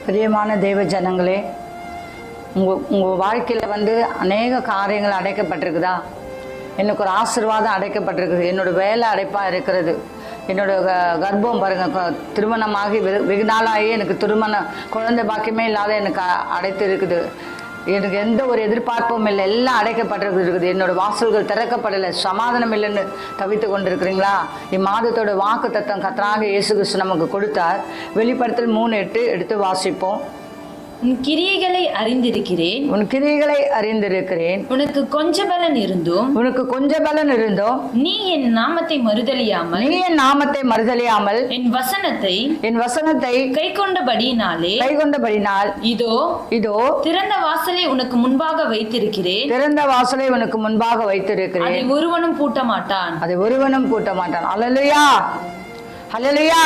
பிரியமான தெய்வ ஜனங்களே, உங்கள் வாழ்க்கையில் அநேக காரியங்கள் அடைக்கப்பட்டிருக்குதா? எனக்கு ஒரு ஆசீர்வாதம் அடைக்கப்பட்டிருக்குது, என்னோட வேலை அடைப்பாக இருக்கிறது, என்னோட கர்ப்பம் பாருங்கள் திருமணமாகி வெகு நாளாகி எனக்கு குழந்தை பாக்கியமே இல்லாத எனக்கு அடைத்து இருக்குது, எனக்கு எந்த ஒரு எதிர்பார்ப்பும் இல்லை, எல்லாம் அடைக்கப்பட்டிருக்குது, என்னோட வாசல்கள் திறக்கப்படலை, சமாதானம் இல்லைன்னு தவித்து கொண்டிருக்கிறீங்களா? இம்மாதத்தோட வாக்கு தத்தம் கர்த்தராகிய இயேசு கிறிஸ்து நமக்கு கொடுத்தார். வெளிப்படுத்தல் 3:8 எடுத்து வாசிப்போம். உன் கிரியைகளை அறிந்திருக்கிறேன், உனக்கு கொஞ்ச பலன் இருந்தும் நீ என் நாமத்தை மறுதலியாமல் என் வசனத்தை கை கொண்டபடியினால் இதோ திறந்த வாசலை உனக்கு முன்பாக வைத்திருக்கிறேன், அதை ஒருவனும் பூட்ட மாட்டான். அல்லேலூயா, அல்லேலூயா.